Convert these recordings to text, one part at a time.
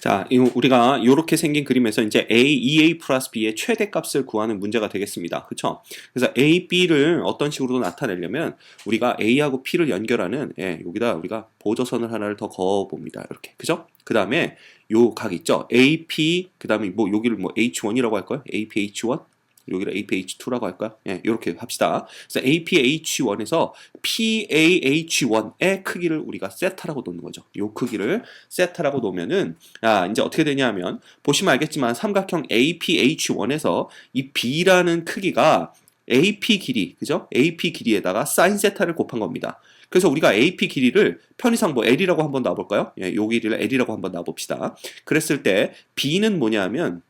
자, 우리가 이렇게 생긴 그림에서 이제 EA 플러스 B의 최대값을 구하는 문제가 되겠습니다. 그쵸? 그래서 A, B를 어떤 식으로 나타내려면 우리가 A하고 P를 연결하는 여기다 우리가 보조선을 하나를 더 그어봅니다. 이렇게. 그죠? 그 다음에 요 각 있죠? AP, 그 다음에 뭐 여기를 뭐 H1이라고 할까요? APH1? 여기를 APH2라고 할까요? 이렇게 합시다. 그래서 APH1에서 PAH1의 크기를 우리가 세타라고 놓는 거죠. 이 크기를 세타라고 놓으면은, 이제 어떻게 되냐면, 보시면 알겠지만, 삼각형 APH1에서 이 B라는 크기가 AP 길이, 그죠? AP 길이에다가 사인 세타를 곱한 겁니다. 그래서 우리가 AP 길이를 편의상 뭐 L이라고 한번 놔볼까요? 요 길이를 L이라고 한번 놔봅시다. 그랬을 때, B는 뭐냐면,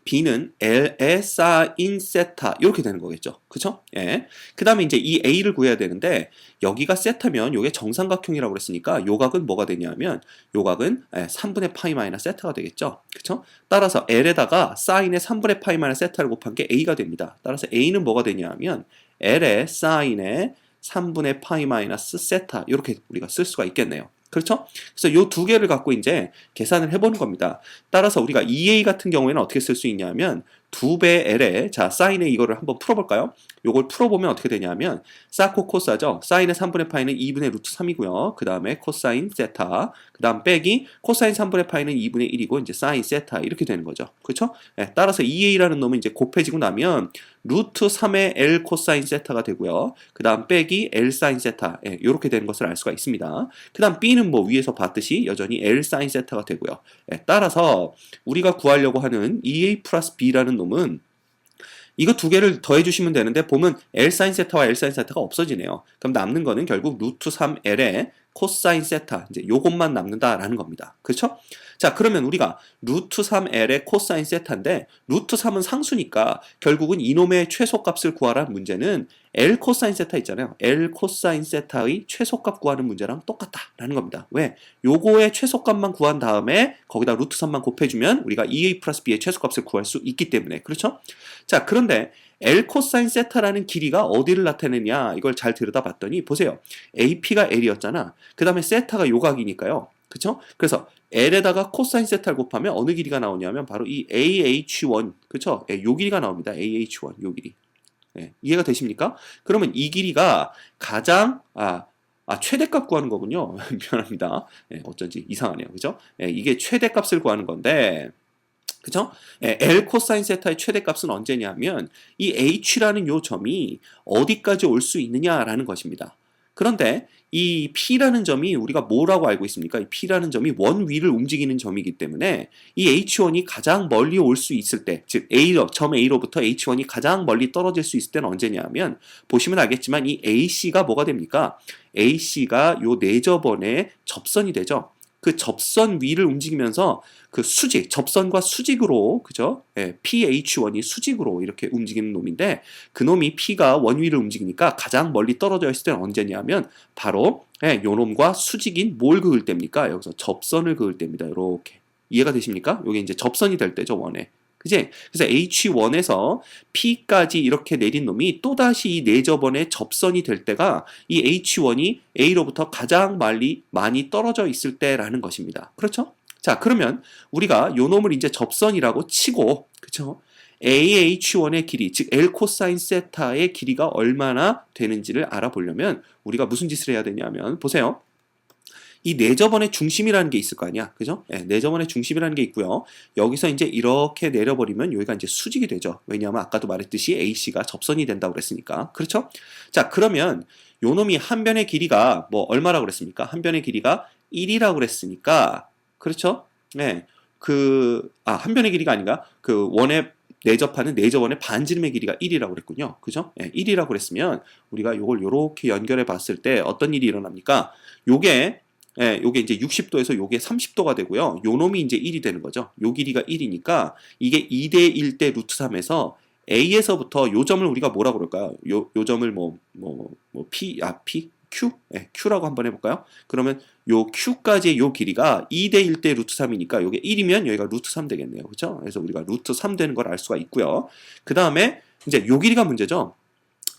B는 L에 사인 세타 이렇게 되는 거겠죠. 그쵸? 그 다음에 이제 이 A를 구해야 되는데 여기가 세타면 요게 정삼각형이라고 그랬으니까 요 각은 뭐가 되냐면 요 각은 3분의 파이 마이너스 세타가 되겠죠. 그쵸? 따라서 L에다가 사인의 3분의 파이 마이너스 세타를 곱한 게 A가 됩니다. 따라서 A는 뭐가 되냐면 L의 사인의 3분의 파이 마이너스 세타 이렇게 우리가 쓸 수가 있겠네요. 그렇죠? 그래서 요 두 개를 갖고 이제 계산을 해보는 겁니다. 따라서 우리가 EA 같은 경우에는 어떻게 쓸 수 있냐면 2배 L에 자 사인의 이거를 한번 풀어볼까요? 요걸 풀어보면 어떻게 되냐면 사코 코사죠. 사인의 3분의 파이는 2분의 루트 3이고요. 그 다음에 코사인 세타 그 다음 빼기 코사인 3분의 파이는 2분의 1이고 이제 사인 세타 이렇게 되는 거죠. 그렇죠? 따라서 EA라는 놈은 이제 곱해지고 나면 루트 3의 L 코사인 세타가 되고요. 그 다음 빼기 L 사인 세타 이렇게 되는 것을 알 수가 있습니다. 그 다음 B는 뭐 위에서 봤듯이 여전히 L 사인 세타가 되고요. 따라서 우리가 구하려고 하는 EA 플러스 B라는 놈은 이거 두 개를 더해 주시면 되는데 보면 L 사인 세타와 L 사인 세타가 없어지네요. 그럼 남는 거는 결국 루트 3L의 코사인 세타 이제 요것만 남는다라는 겁니다. 그렇죠? 자, 그러면 우리가 루트 3L의 코사인 세타인데 루트 3은 상수니까 결국은 이놈의 최소값을 구하라는 문제는 L 코사인 세타 있잖아요. L 코사인 세타의 최소값 구하는 문제랑 똑같다라는 겁니다. 왜? 요거의 최소값만 구한 다음에 거기다 루트 3만 곱해주면 우리가 EA 플러스 B의 최소값을 구할 수 있기 때문에 그렇죠? 자, 그런데 L 코사인 세타라는 길이가 어디를 나타내냐 이걸 잘 들여다봤더니 보세요. AP가 L이었잖아. 그 다음에 세타가 요각이니까요. 그쵸? 그래서 L에다가 코사인 세타를 곱하면 어느 길이가 나오냐면 바로 이 AH1 그쵸? 요 길이가 나옵니다. AH1 요 길이. 이해가 되십니까? 그러면 이 길이가 가장 최대값 구하는 거군요. 미안합니다. 어쩐지 이상하네요. 그죠? 이게 최대값을 구하는 건데 그죠? L 코사인 세타의 최대값은 언제냐면 이 H라는 요 점이 어디까지 올 수 있느냐라는 것입니다. 그런데 이 P라는 점이 우리가 뭐라고 알고 있습니까? 이 P라는 점이 원 위를 움직이는 점이기 때문에 이 H1이 가장 멀리 올 수 있을 때, 즉 점 A로부터 H1이 가장 멀리 떨어질 수 있을 때는 언제냐면 보시면 알겠지만 이 AC가 뭐가 됩니까? AC가 요 내저번의 접선이 되죠. 그 접선 위를 움직이면서 그 수직, 접선과 수직으로, 그죠? PH1이 수직으로 이렇게 움직이는 놈인데, 그 놈이 P가 원 위를 움직이니까 가장 멀리 떨어져 있을 때는 언제냐면, 바로, 요 놈과 수직인 뭘 그을 때입니까? 여기서 접선을 그을 때입니다. 이렇게. 이해가 되십니까? 이게 이제 접선이 될 때죠, 원에. 그지? 그래서 H1에서 P까지 이렇게 내린 놈이 또다시 이 내저번에 접선이 될 때가 이 H1이 A로부터 가장 많이 떨어져 있을 때라는 것입니다. 그렇죠? 자, 그러면 우리가 요 놈을 이제 접선이라고 치고, 그쵸? AH1의 길이, 즉 L 코사인 세타의 길이가 얼마나 되는지를 알아보려면 우리가 무슨 짓을 해야 되냐면, 보세요. 이 내저번의 중심이라는 게 있을 거 아니야. 그죠? 내저번의 중심이라는 게 있고요. 여기서 이제 이렇게 내려버리면 여기가 이제 수직이 되죠. 왜냐하면 아까도 말했듯이 AC가 접선이 된다고 그랬으니까. 그렇죠? 자, 그러면 요 놈이 한 변의 길이가 뭐 얼마라고 그랬습니까? 한 변의 길이가 1이라고 그랬으니까. 그렇죠? 한 변의 길이가 아닌가? 그 원에 내접하는 내저번의 반지름의 길이가 1이라고 그랬군요. 그죠? 1이라고 그랬으면 우리가 요걸 요렇게 연결해 봤을 때 어떤 일이 일어납니까? 요게 이제 60도에서 요게 30도가 되고요. 요 놈이 이제 1이 되는 거죠. 요 길이가 1이니까 이게 2대 1대 루트 3에서 A에서부터 요 점을 우리가 뭐라고 그럴까요? 요 점을 Q? Q라고 한번 해볼까요? 그러면 요 Q까지의 요 길이가 2대 1대 루트 3이니까 요게 1이면 여기가 루트 3 되겠네요. 그렇죠? 그래서 우리가 루트 3 되는 걸 알 수가 있고요. 그 다음에 이제 요 길이가 문제죠.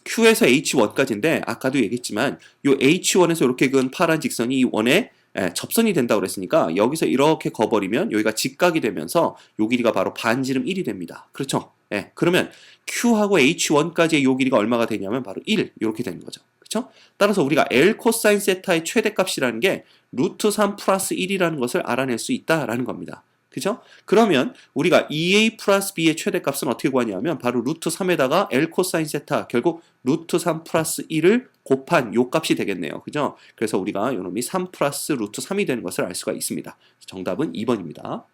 Q에서 H1까지인데 아까도 얘기했지만 요 H1에서 이렇게 그은 파란 직선이 이 원의 접선이 된다고 그랬으니까 여기서 이렇게 거버리면 여기가 직각이 되면서 요 길이가 바로 반지름 1이 됩니다. 그렇죠? 그러면 Q하고 H1까지의 요 길이가 얼마가 되냐면 바로 1 이렇게 되는 거죠. 그렇죠? 따라서 우리가 L 코사인 세타의 최대값이라는 게 루트 3 플러스 1이라는 것을 알아낼 수 있다라는 겁니다. 그죠? 그러면 우리가 2a 플러스 b의 최대값은 어떻게 구하냐면 바로 루트 3에다가 L 코사인 세타 결국 루트 3 플러스 1을 곱한 요 값이 되겠네요. 그죠? 그래서 우리가 요놈이 3 플러스 루트 3이 되는 것을 알 수가 있습니다. 정답은 2번입니다.